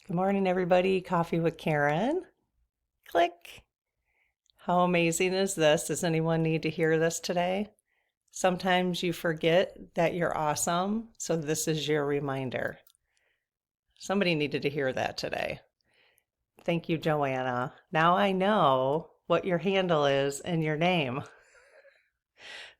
Good morning, everybody. Coffee with Karen. Click. How amazing is this? Does anyone need to hear this today? Sometimes you forget that you're awesome, so this is your reminder. Somebody needed to hear that today. Thank you, Joanna. Now I know what your handle is and your name.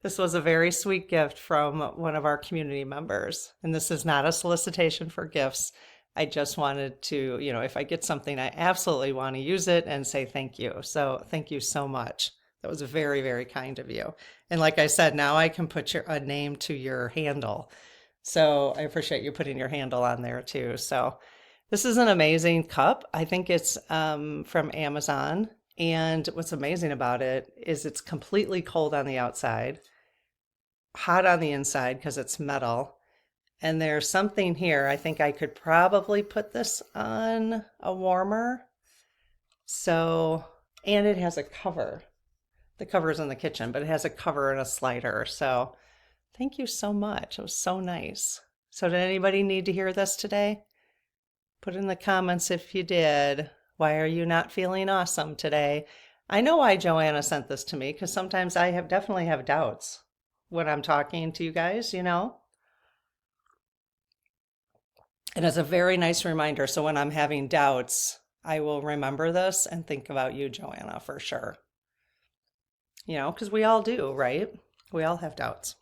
This was a very sweet gift from one of our community members, and this is not a solicitation for gifts. I just wanted to, if I get something, I absolutely want to use it and say thank you. So thank you so much. That was very, very kind of you. And like I said, now I can put a name to your handle. So I appreciate you putting your handle on there too. So this is an amazing cup. I think it's from Amazon. And what's amazing about it is it's completely cold on the outside, hot on the inside because it's metal. And there's something here. I think I could probably put this on a warmer. So, and it has a cover. The cover's in the kitchen, but it has a cover and a slider. So thank you so much. It was so nice. So did anybody need to hear this today? Put in the comments if you did. Why are you not feeling awesome today? I know why Joanna sent this to me because sometimes I definitely have doubts when I'm talking to you guys, And it's a very nice reminder. So when I'm having doubts, I will remember this and think about you, Joanna, for sure. Because we all do, right? We all have doubts.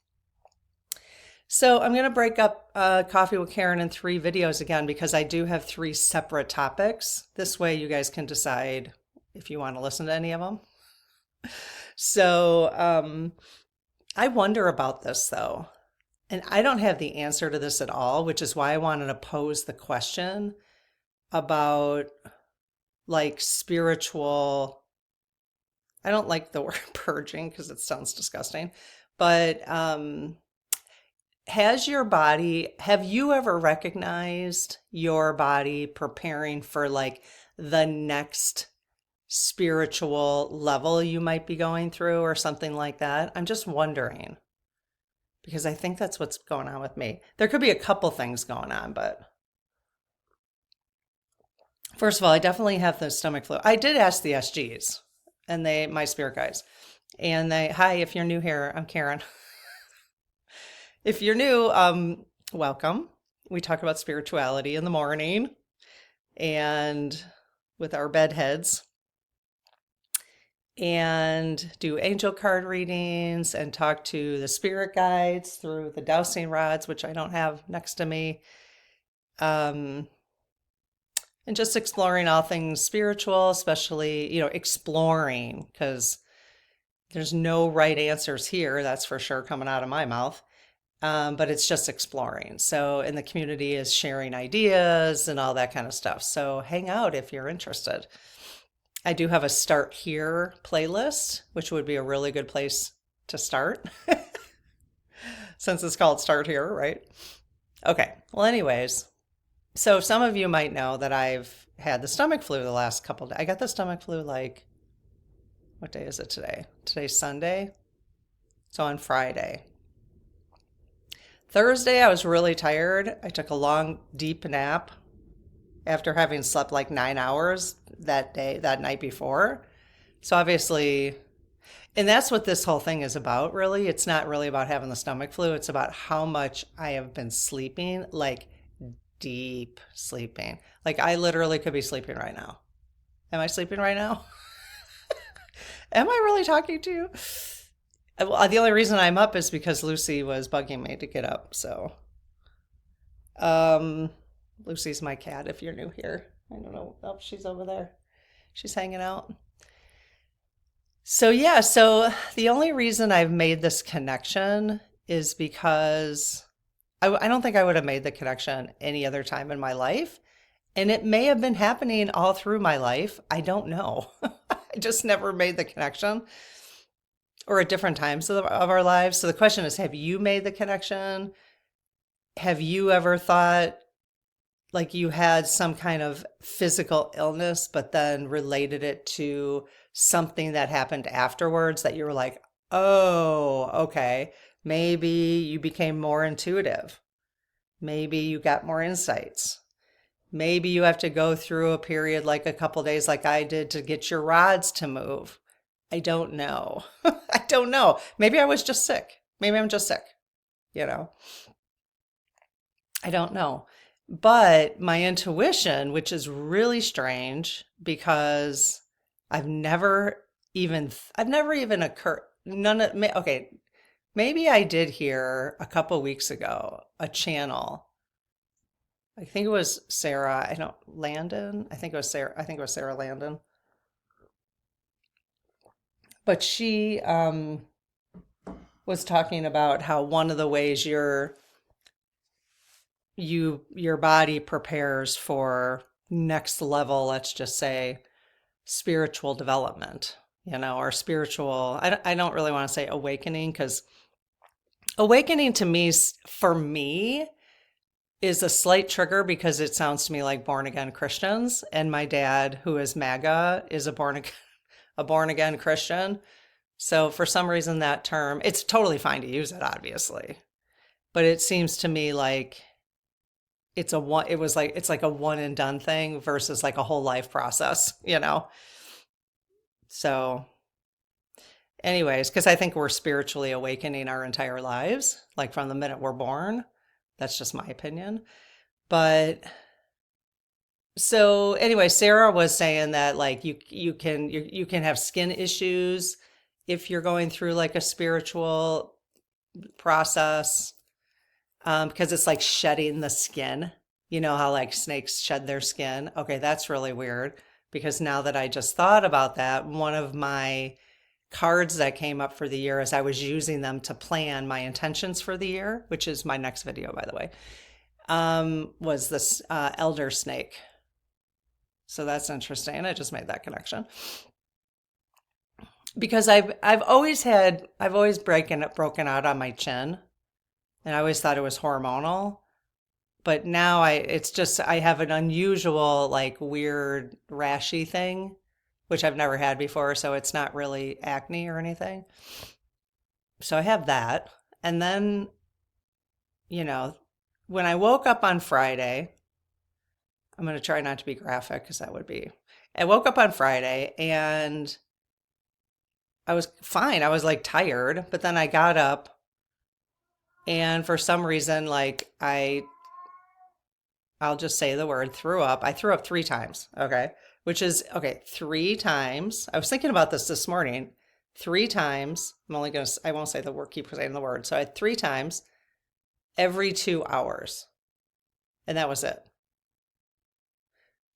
So I'm going to break up Coffee with Karen in 3 videos again because I do have 3 separate topics. This way you guys can decide if you want to listen to any of them. So I wonder about this though. And I don't have the answer to this at all, which is why I wanted to pose the question about like spiritual. I don't like the word purging because it sounds disgusting, but have you ever recognized your body preparing for like the next spiritual level you might be going through or something like that? I'm just wondering because I think that's what's going on with me. There could be a couple things going on, but first of all, I definitely have the stomach flu. I did ask the SGs and my spirit guides, and hi, if you're new here, I'm Karen. If you're new, welcome. We talk about spirituality in the morning and with our bedheads and do angel card readings and talk to the spirit guides through the dowsing rods, which I don't have next to me. And just exploring all things spiritual, especially, exploring, because there's no right answers here, that's for sure, coming out of my mouth. But it's just exploring. So, and the community is sharing ideas and all that kind of stuff. So hang out if you're interested. I do have a Start Here playlist, which would be a really good place to start since it's called Start Here, right? Okay. Well, anyways, so some of you might know that I've had the stomach flu the last couple of days. I got the stomach flu what day is it today? Today's Sunday. So on Friday. Thursday, I was really tired. I took a long, deep nap after having slept like 9 hours that night before. So obviously, and that's what this whole thing is about, really. It's not really about having the stomach flu. It's about how much I have been sleeping, like deep sleeping. Like I literally could be sleeping right now. Am I sleeping right now? Am I really talking to you? Well, the only reason I'm up is because Lucy was bugging me to get up. So, Lucy's my cat if you're new here. I don't know. Oh, she's over there. She's hanging out. So, yeah, so the only reason I've made this connection is because I don't think I would have made the connection any other time in my life. And it may have been happening all through my life. I don't know. I just never made the connection. Or at different times of our lives. So the question is, have you made the connection? Have you ever thought like you had some kind of physical illness, but then related it to something that happened afterwards that you were like, oh, okay, maybe you became more intuitive. Maybe you got more insights. Maybe you have to go through a period like a couple days like I did to get your rods to move. I don't know. I don't know. Maybe I was just sick. Maybe I'm just sick, you know. I don't know. But my intuition, which is really strange because I've never I've never even occurred, okay, maybe I did hear a couple weeks ago a channel. I think it was Sarah, Landon. I think it was Sarah Landon. But she was talking about how one of the ways your body prepares for next level, let's just say spiritual development, or spiritual, I don't really want to say awakening, because awakening to me, for me, is a slight trigger because it sounds to me like born again Christians, and my dad, who is MAGA, is a born again Christian. So for some reason that term, it's totally fine to use it, obviously, but it seems to me like it's like a one and done thing versus like a whole life process. So anyways, because I think we're spiritually awakening our entire lives, like from the minute we're born. That's just my opinion. But so anyway, Sarah was saying that like you can have skin issues if you're going through like a spiritual process, because it's like shedding the skin. You know how like snakes shed their skin? Okay, that's really weird, because now that I just thought about that, one of my cards that came up for the year as I was using them to plan my intentions for the year, which is my next video, by the way, was this elder snake. So that's interesting. I just made that connection because I've always broken out on my chin, and I always thought it was hormonal. But now I have an unusual, like weird rashy thing, which I've never had before. So it's not really acne or anything. So I have that. And then, when I woke up on Friday, I'm going to try not to be graphic because I woke up on Friday and I was fine. I was like tired, but then I got up and for some reason, like I'll just say the word, threw up. I threw up 3 times. Okay. Which is, okay, 3 times. I was thinking about this morning. 3 times. I won't say the word, keep saying the word. So I had 3 times every 2 hours. And that was it.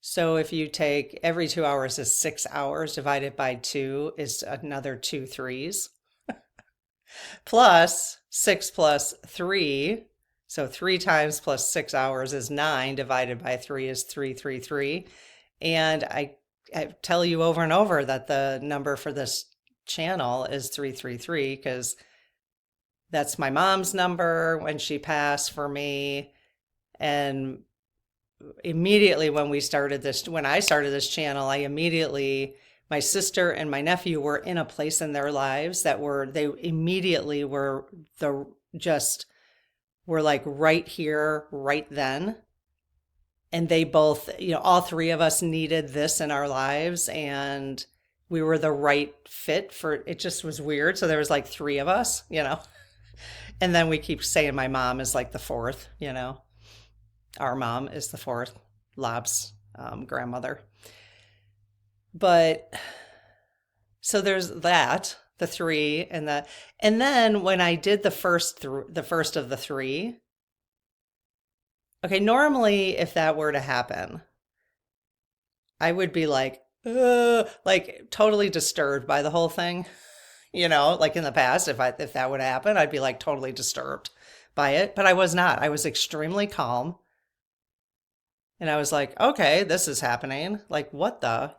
So if you take every 2 hours is 6 hours, divided by 2 is another 2 3s. Plus 6 plus 3. So 3 times plus 6 hours is 9, divided by 3 is 333. And I tell you over and over that the number for this channel is 333 because that's my mom's number when she passed for me. And immediately when I started this channel, my sister and my nephew were in a place in their lives that they immediately were were like right here, right then. And they both, all 3 of us needed this in our lives, and we were the right fit for it. Just was weird. So there was like 3 of us, and then we keep saying my mom is like the 4th, our mom is the 4th, Lob's grandmother. But so there's that, the 3 and then when I did the first of the 3, okay, normally if that were to happen, I would be like totally disturbed by the whole thing. Like in the past, if that would happen, I'd be like totally disturbed by it. But I was not. I was extremely calm. And I was like, okay, this is happening. Like, what the,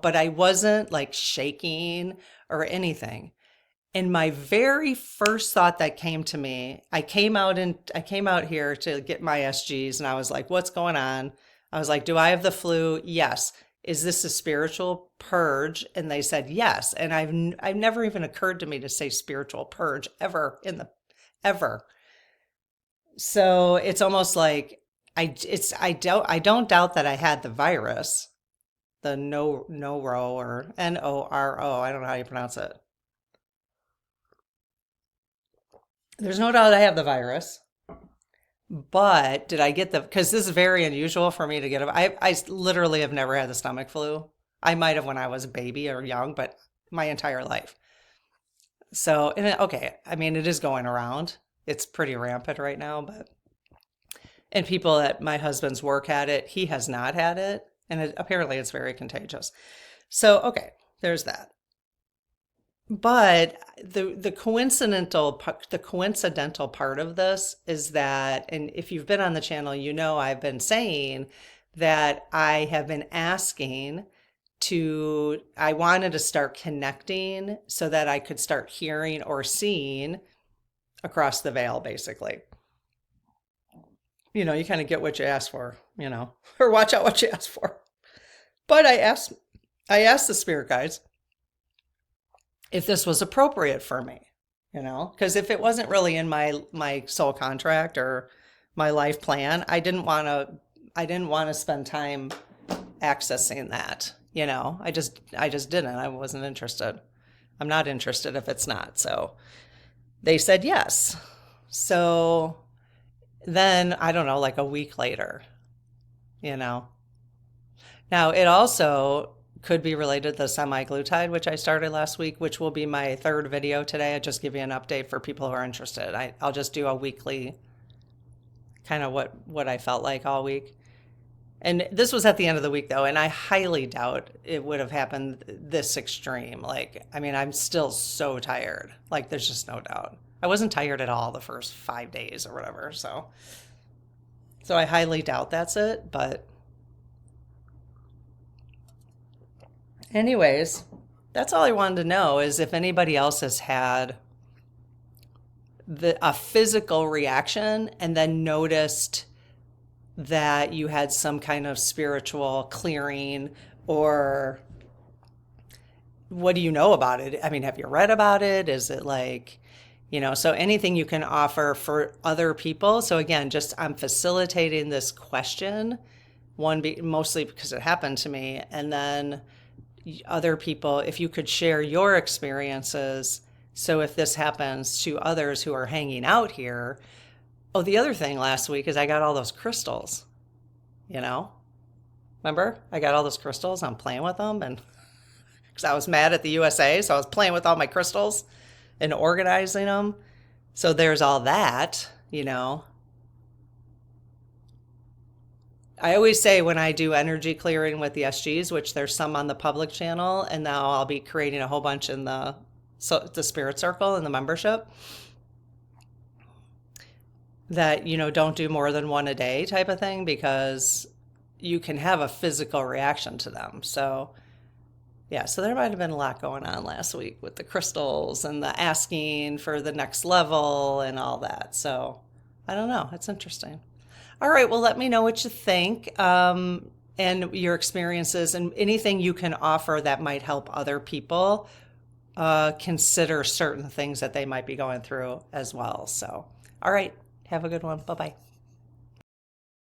but I wasn't like shaking or anything. And my very first thought that came to me, I came out here to get my SGs, and I was like, what's going on? I was like, do I have the flu? Yes. Is this a spiritual purge? And they said yes. And I've never even occurred to me to say spiritual purge ever. So it's almost like I don't doubt that I had the virus, the Noro or Noro. I don't know how you pronounce it. There's no doubt I have the virus, but did I get the? Because this is very unusual for me to get. I literally have never had the stomach flu. I might have when I was a baby or young, but my entire life. So, okay, I mean, it is going around. It's pretty rampant right now, but and people at my husband's work had it. He has not had it, and apparently it's very contagious. So, okay, there's that. But the coincidental part of this is that, and if you've been on the channel, you know I've been saying that I have been asking I wanted to start connecting so that I could start hearing or seeing across the veil, basically. You kind of get what you ask for, or watch out what you ask for. But I asked the spirit guides if this was appropriate for me, because if it wasn't really in my soul contract or my life plan, I didn't want to spend time accessing that. I just didn't. I wasn't interested. I'm not interested if it's not. So they said yes. So then I don't know, like a week later, you know. Now it also could be related to the semi-glutide, which I started last week, which will be my third video today. I just give you an update for people who are interested. I'll just do a weekly kind of what I felt like all week. And this was at the end of the week though, and I highly doubt it would have happened this extreme. Like, I mean, I'm still so tired. Like, there's just no doubt. I wasn't tired at all the first 5 days or whatever. So I highly doubt that's it. But anyways, that's all I wanted to know is if anybody else has had a physical reaction and then noticed that you had some kind of spiritual clearing, or what do you know about it? I mean, have you read about it? Is it like, so anything you can offer for other people. So again, I'm facilitating this question, mostly because it happened to me. And then other people, if you could share your experiences. So if this happens to others who are hanging out here. Oh, the other thing last week is I got all those crystals, Remember? I got all those crystals. I'm playing with them, and because I was mad at the USA, so I was playing with all my crystals and organizing them. So there's all that, I always say when I do energy clearing with the SGs, which there's some on the public channel, and now I'll be creating a whole bunch in the Spirit Circle and the membership, that, don't do more than one a day type of thing, because you can have a physical reaction to them. So yeah, so there might have been a lot going on last week with the crystals and the asking for the next level and all that. So I don't know. It's interesting. All right. Well, let me know what you think, and your experiences, and anything you can offer that might help other people consider certain things that they might be going through as well. So, all right. Have a good one. Bye-bye.